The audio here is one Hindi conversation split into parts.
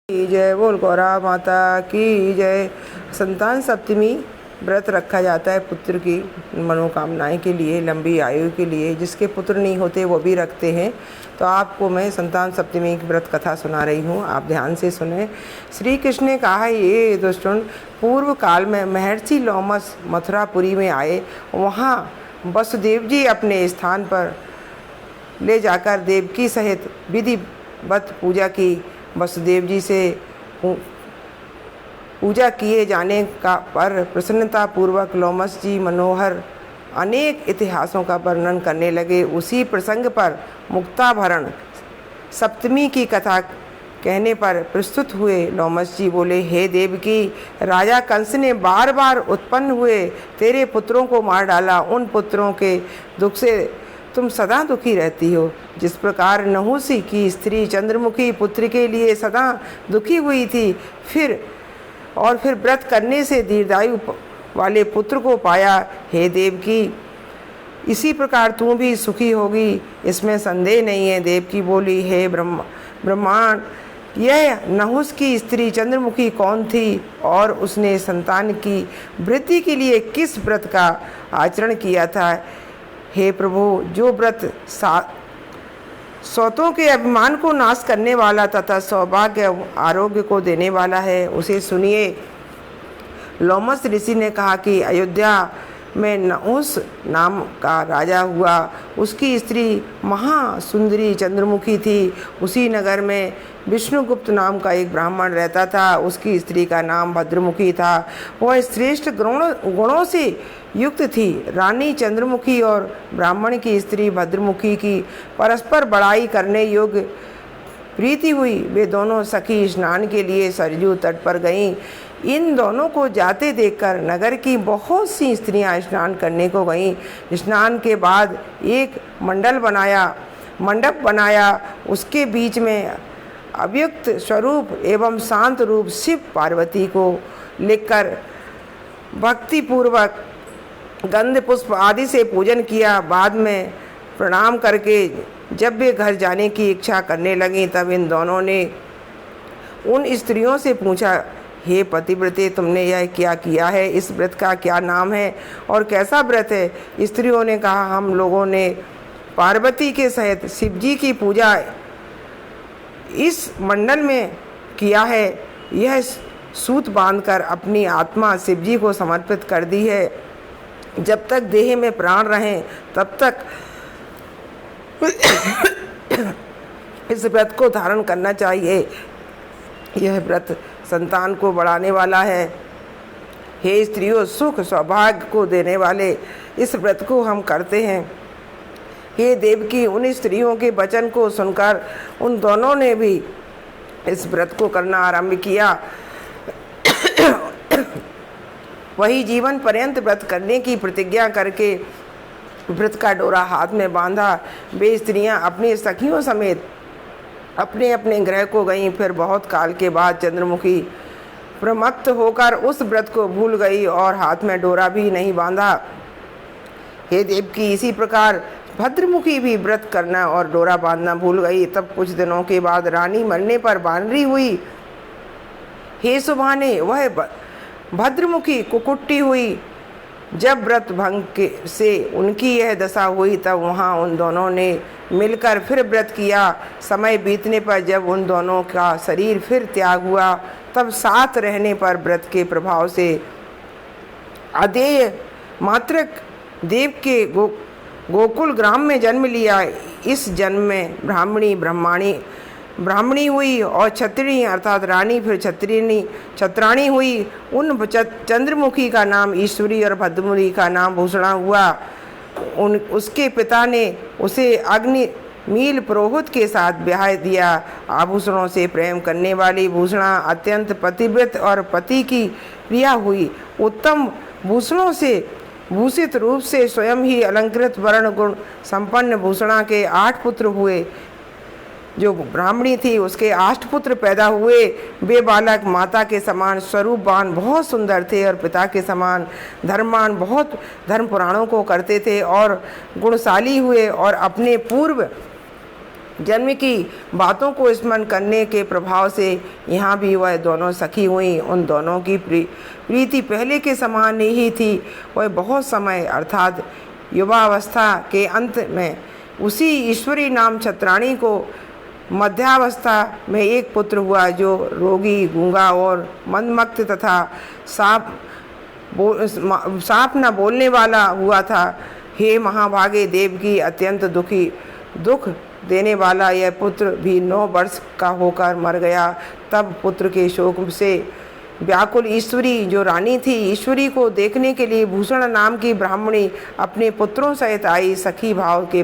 की जय। बोल गौरा माता की जय। संतान सप्तमी व्रत रखा जाता है पुत्र की मनोकामनाएं के लिए, लंबी आयु के लिए। जिसके पुत्र नहीं होते वो भी रखते हैं। तो आपको मैं संतान सप्तमी की व्रत कथा सुना रही हूँ, आप ध्यान से सुने। श्री कृष्ण ने कहा, ये दुष्टों, पूर्व काल में महर्षि लोमस मथुरापुरी में आए। वहाँ वसुदेव जी अपने स्थान पर ले जाकर देवकी सहित विधिवत पूजा की। वसुदेव जी से पूजा किए जाने का पर प्रसन्नता पूर्वक लोमस जी मनोहर अनेक इतिहासों का वर्णन करने लगे। उसी प्रसंग पर मुक्ताभरण सप्तमी की कथा कहने पर प्रस्तुत हुए। लोमस जी बोले, हे देवकी, राजा कंस ने बार बार उत्पन्न हुए तेरे पुत्रों को मार डाला। उन पुत्रों के दुख से तुम सदा दुखी रहती हो। जिस प्रकार नहुसी की स्त्री चंद्रमुखी पुत्र के लिए सदा दुखी हुई थी, फिर व्रत करने से दीर्घायु वाले पुत्र को पाया। हे देवकी, इसी प्रकार तू भी सुखी होगी, इसमें संदेह नहीं है। देवकी बोली, हे ब्रह्मांड, यह नहुस की स्त्री चंद्रमुखी कौन थी और उसने संतान की वृद्धि के लिए किस व्रत का आचरण किया था? हे प्रभु, जो व्रत सौतों के अभिमान को नाश करने वाला तथा सौभाग्य आरोग्य को देने वाला है, उसे सुनिए। लोमस ऋषि ने कहा कि अयोध्या में नहुस नाम का राजा हुआ। उसकी स्त्री महासुंदरी चंद्रमुखी थी। उसी नगर में विष्णुगुप्त नाम का एक ब्राह्मण रहता था। उसकी स्त्री का नाम भद्रमुखी था। वह श्रेष्ठ गुणों से युक्त थी। रानी चंद्रमुखी और ब्राह्मण की स्त्री भद्रमुखी की परस्पर बड़ाई करने योग्य प्रीति हुई। वे दोनों सखी स्नान के लिए सरयू तट पर गईं। इन दोनों को जाते देखकर नगर की बहुत सी स्त्रियां स्नान करने को गईं। स्नान के बाद एक मंडप बनाया। उसके बीच में अव्यक्त स्वरूप एवं शांत रूप शिव पार्वती को लेकर भक्ति पूर्वक गंध पुष्प आदि से पूजन किया। बाद में प्रणाम करके जब वे घर जाने की इच्छा करने लगी, तब इन दोनों ने उन स्त्रियों से पूछा, हे पतिव्रते, तुमने यह क्या किया है? इस व्रत का क्या नाम है और कैसा व्रत है? स्त्रियों ने कहा, हम लोगों ने पार्वती के सहित शिव जी की पूजा इस मंडल में किया है। यह सूत बांधकर अपनी आत्मा शिव जी को समर्पित कर दी है। जब तक देह में प्राण रहें तब तक इस व्रत को धारण करना चाहिए। यह व्रत संतान को बढ़ाने वाला है। हे स्त्रियों, सुख सौभाग्य को देने वाले इस व्रत को हम करते हैं। हे देवकी, उन स्त्रियों के वचन को सुनकर उन दोनों ने भी इस व्रत को करना आरंभ किया। वही जीवन पर्यंत व्रत करने की प्रतिज्ञा करके व्रत का डोरा हाथ में बांधा। वे स्त्रियां अपनी सखियों समेत अपने अपने गृह को गईं। फिर बहुत काल के बाद चंद्रमुखी प्रमत्त होकर उस व्रत को भूल गई और हाथ में डोरा भी नहीं बांधा। हे देवकी, इसी प्रकार भद्रमुखी भी व्रत करना और डोरा बांधना भूल गई। तब कुछ दिनों के बाद रानी मरने पर बानरी हुई। हे सुभाने, वह भद्रमुखी कुकुट्टी हुई। जब व्रत भंग से उनकी यह दशा हुई, तब वहाँ उन दोनों ने मिलकर फिर व्रत किया। समय बीतने पर जब उन दोनों का शरीर फिर त्याग हुआ, तब साथ रहने पर व्रत के प्रभाव से अदेय मात्रक देव के गोकुल ग्राम में जन्म लिया। इस जन्म में ब्राह्मणी हुई और क्षत्रिणी अर्थात रानी फिर छत्राणी हुई। उन चंद्रमुखी का नाम ईश्वरी और भद्रमुखी का नाम भूषणा हुआ। उसके पिता ने उसे अग्नि मील पुरोहित के साथ ब्याह दिया। आभूषणों से प्रेम करने वाली भूषणा अत्यंत पतिव्रत और पति की प्रिया हुई। उत्तम भूषणों से भूषित रूप से स्वयं ही अलंकृत वर्ण गुण संपन्न भूषणा के 8 पुत्र हुए। जो ब्राह्मणी थी उसके 8 पुत्र पैदा हुए। वे बालक माता के समान स्वरूपवान बहुत सुंदर थे और पिता के समान धर्मवान बहुत धर्म पुराणों को करते थे और गुणशाली हुए और अपने पूर्व जन्म की बातों को स्मरण करने के प्रभाव से यहाँ भी वह दोनों सखी हुई। उन दोनों की प्रीति पहले के समान ही थी। वह बहुत समय अर्थात युवावस्था के अंत में उसी ईश्वरी नाम छत्राणी को मध्यावस्था में एक पुत्र हुआ, जो रोगी, गूंगा और मंदमक्त तथा साफ न बोलने वाला हुआ था। हे महाभागे देवकी, अत्यंत दुख देने वाला यह पुत्र भी 9 वर्ष का होकर मर गया। तब पुत्र के शोक से व्याकुल ईश्वरी, जो रानी थी, ईश्वरी को देखने के लिए भूषण नाम की ब्राह्मणी अपने पुत्रों सहित आई। सखी भाव के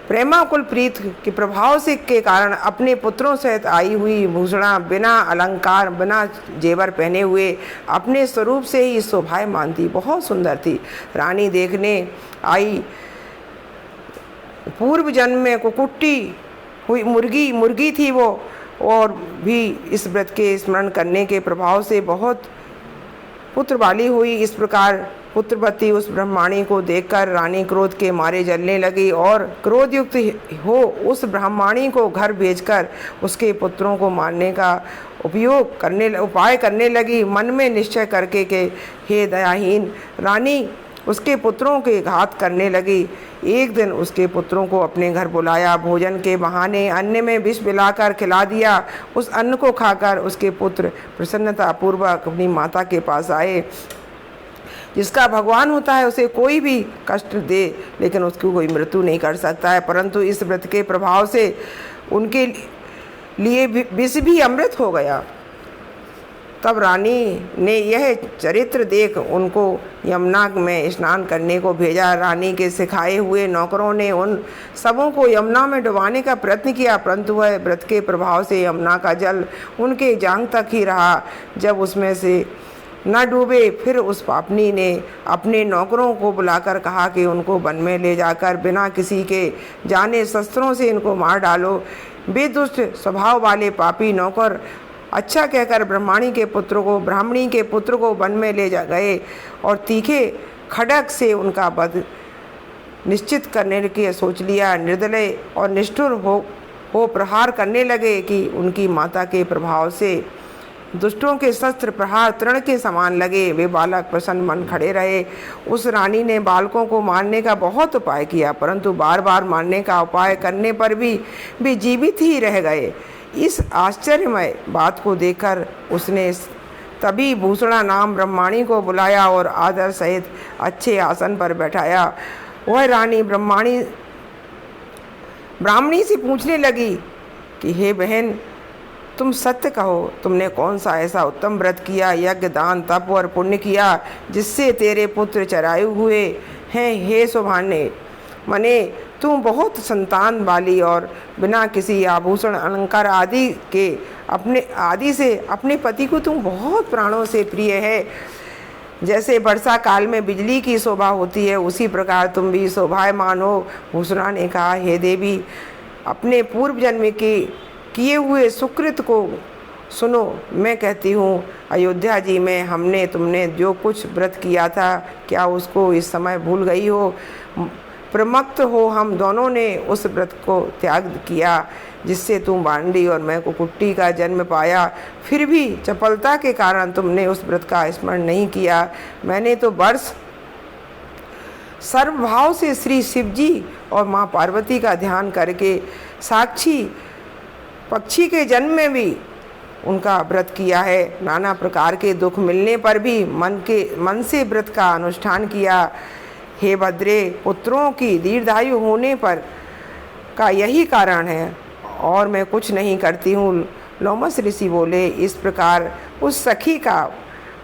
प्रेमाकुल प्रीत के प्रभाव से के कारण अपने पुत्रों सहित आई हुई भूषणा बिना अलंकार, बिना जेवर पहने हुए अपने स्वरूप से ही शोभायमान थी, बहुत सुंदर थी। रानी देखने आई पूर्व जन्म में कुकुट्टी हुई मुर्गी थी वो, और भी इस व्रत के स्मरण करने के प्रभाव से बहुत पुत्र वाली हुई। इस प्रकार पुत्रवती उस ब्रह्माणी को देखकर रानी क्रोध के मारे जलने लगी और क्रोधयुक्त हो उस ब्रह्माणी को घर भेजकर उसके पुत्रों को मारने का उपाय करने लगी, मन में निश्चय करके कि हे दयाहीन रानी उसके पुत्रों के घात करने लगी। एक दिन उसके पुत्रों को अपने घर बुलाया, भोजन के बहाने अन्न में विष मिलाकर खिला दिया। उस अन्न को खाकर उसके पुत्र प्रसन्नतापूर्वक अपनी माता के पास आए। जिसका भगवान होता है उसे कोई भी कष्ट दे लेकिन उसकी कोई मृत्यु नहीं कर सकता है, परंतु इस व्रत के प्रभाव से उनके लिए विष भी अमृत हो गया। तब रानी ने यह चरित्र देख उनको यमुना में स्नान करने को भेजा। रानी के सिखाए हुए नौकरों ने उन सबों को यमुना में डुबाने का प्रयत्न किया, परंतु वह व्रत के प्रभाव से यमुना का जल उनके जांघ तक ही रहा। जब उसमें से न डूबे, फिर उस पापनी ने अपने नौकरों को बुलाकर कहा कि उनको वन में ले जाकर बिना किसी के जाने शस्त्रों से इनको मार डालो। वे दुष्ट स्वभाव वाले पापी नौकर अच्छा कहकर ब्राह्मणी के पुत्र को वन में ले जा गए और तीखे खड़ग से उनका वध निश्चित करने की सोच लिया। निर्दय और निष्ठुर हो प्रहार करने लगे कि उनकी माता के प्रभाव से दुष्टों के शस्त्र प्रहार तृण के समान लगे। वे बालक प्रसन्न मन खड़े रहे। उस रानी ने बालकों को मारने का बहुत उपाय किया, परंतु बार बार मारने का उपाय करने पर भी वे जीवित ही रह गए। इस आश्चर्यमय बात को देखकर उसने तभी भूषणा नाम ब्रह्माणी को बुलाया और आदर सहित अच्छे आसन पर बैठाया। वह रानी ब्राह्मणी से पूछने लगी कि हे बहन, तुम सत्य कहो, तुमने कौन सा ऐसा उत्तम व्रत किया, यज्ञ, दान, तप और पुण्य किया जिससे तेरे पुत्र चरायु हुए हैं? हे शोभाने मने, तुम बहुत संतान वाली और बिना किसी आभूषण अलंकार आदि से अपने पति को तुम बहुत प्राणों से प्रिय है। जैसे वर्षा काल में बिजली की शोभा होती है, उसी प्रकार तुम भी शोभायमान हो। भूषणा ने कहा, हे देवी, अपने पूर्व जन्म के किए हुए सुकृत को सुनो। मैं कहती हूँ, अयोध्या जी में तुमने जो कुछ व्रत किया था, क्या उसको इस समय भूल गई हो? प्रमक्त हो, हम दोनों ने उस व्रत को त्याग किया जिससे तुम बांडी और मैं कुकुट्टी का जन्म पाया। फिर भी चपलता के कारण तुमने उस व्रत का स्मरण नहीं किया। मैंने तो वर्ष सर्वभाव से श्री शिव जी और माँ पार्वती का ध्यान करके साक्षी पक्षी के जन्म में भी उनका व्रत किया है। नाना प्रकार के दुख मिलने पर भी मन से व्रत का अनुष्ठान किया। हे भद्रे, पुत्रों की दीर्घायु होने पर का यही कारण है और मैं कुछ नहीं करती हूँ। लोमस ऋषि बोले, इस प्रकार उस सखी का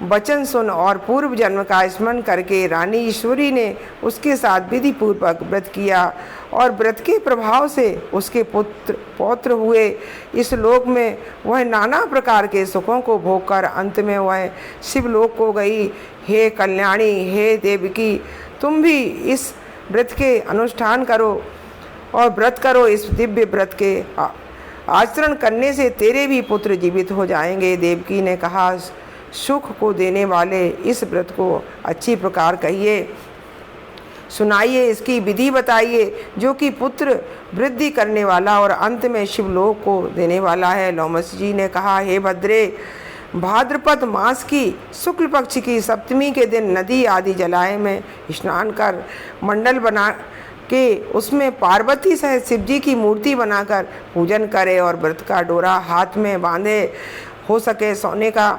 वचन सुन और पूर्व जन्म का स्मरण करके रानी ईश्वरी ने उसके साथ विधि पूर्वक व्रत किया और व्रत के प्रभाव से उसके पौत्र हुए। इस लोक में वह नाना प्रकार के सुखों को भोगकर अंत में वह शिवलोक को गई। हे कल्याणी, हे देवकी, तुम भी इस व्रत के अनुष्ठान करो और व्रत करो। इस दिव्य व्रत के आचरण करने से तेरे भी पुत्र जीवित हो जाएंगे। देवकी ने कहा, सुख को देने वाले इस व्रत को अच्छी प्रकार कहिए। सुनाइए, इसकी विधि बताइए, जो कि पुत्र वृद्धि करने वाला और अंत में शिवलोक को देने वाला है। लोमस जी ने कहा, हे भद्रे, भाद्रपद मास की शुक्ल पक्ष की सप्तमी के दिन नदी आदि जलाए में स्नान कर मंडल बना के उसमें पार्वती सहित शिव जी की मूर्ति बनाकर पूजन करे और व्रत का डोरा हाथ में बांधे, हो सके सोने का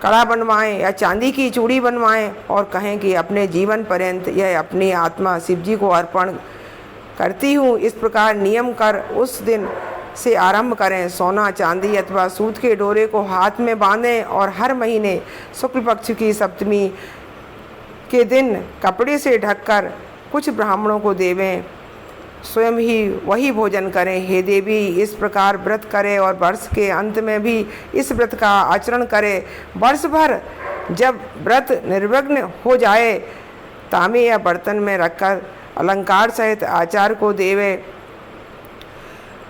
कड़ा बनवाएं या चांदी की चूड़ी बनवाएं और कहें कि अपने जीवन पर्यंत यह अपनी आत्मा शिव जी को अर्पण करती हूँ। इस प्रकार नियम कर उस दिन से आरंभ करें। सोना, चांदी अथवा सूत के डोरे को हाथ में बांधें और हर महीने शुक्ल पक्ष की सप्तमी के दिन कपड़े से ढककर कुछ ब्राह्मणों को देवें, स्वयं ही वही भोजन करें। हे देवी, इस प्रकार व्रत करें और वर्ष के अंत में भी इस व्रत का आचरण करें। वर्ष भर जब व्रत निर्विघ्न हो जाए, तांबे या बर्तन में रखकर अलंकार सहित आचार्य को देवे,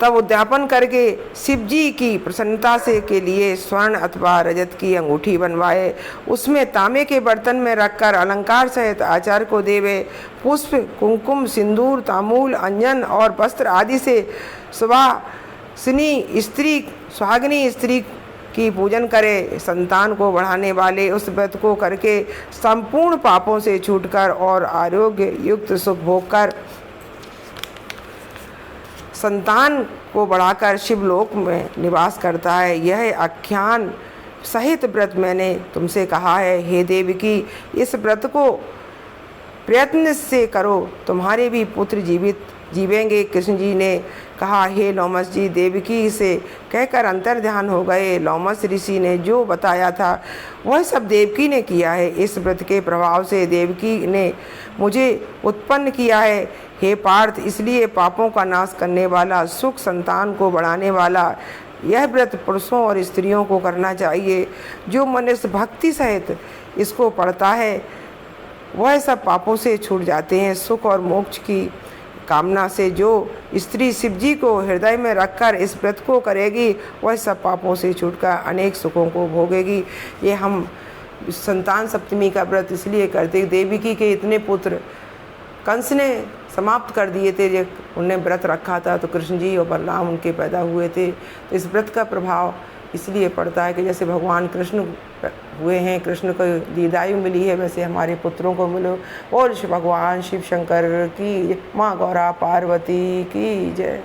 तब उद्यापन करके शिव जी की प्रसन्नता से के लिए स्वर्ण अथवा रजत की अंगूठी बनवाए, उसमें तांबे के बर्तन में रखकर अलंकार सहित आचार्य को देवे। पुष्प, कुंकुम, सिंदूर, तांबूल, अंजन और वस्त्र आदि से सुहागिनी स्त्री की पूजन करे। संतान को बढ़ाने वाले उस व्रत को करके संपूर्ण पापों से छूटकर और आरोग्य युक्त सुख भोग कर संतान को बढ़ाकर शिवलोक में निवास करता है। यह आख्यान सहित व्रत मैंने तुमसे कहा है। हे देवकी, इस व्रत को प्रयत्न से करो, तुम्हारे भी पुत्र जीवेंगे। कृष्ण जी ने कहा, हे लोमस जी, देवकी से कहकर अंतर ध्यान हो गए। लोमस ऋषि ने जो बताया था वह सब देवकी ने किया है। इस व्रत के प्रभाव से देवकी ने मुझे उत्पन्न किया है। हे पार्थ, इसलिए पापों का नाश करने वाला, सुख संतान को बढ़ाने वाला यह व्रत पुरुषों और स्त्रियों को करना चाहिए। जो मनुष्य भक्ति सहित इसको पढ़ता है वह सब पापों से छूट जाते हैं। सुख और मोक्ष की कामना से जो स्त्री शिव जी को हृदय में रखकर इस व्रत को करेगी, वह सब पापों से छूटकर अनेक सुखों को भोगेगी। ये हम संतान सप्तमी का व्रत इसलिए करते, देवकी के इतने पुत्र कंस ने समाप्त कर दिए थे, जब उन्होंने व्रत रखा था तो कृष्ण जी और बलराम उनके पैदा हुए थे। तो इस व्रत का प्रभाव इसलिए पड़ता है कि जैसे भगवान कृष्ण हुए हैं, कृष्ण को दीर्घायु मिली है, वैसे हमारे पुत्रों को मिलो। और भगवान शिव शंकर की, माँ गौरा पार्वती की जय।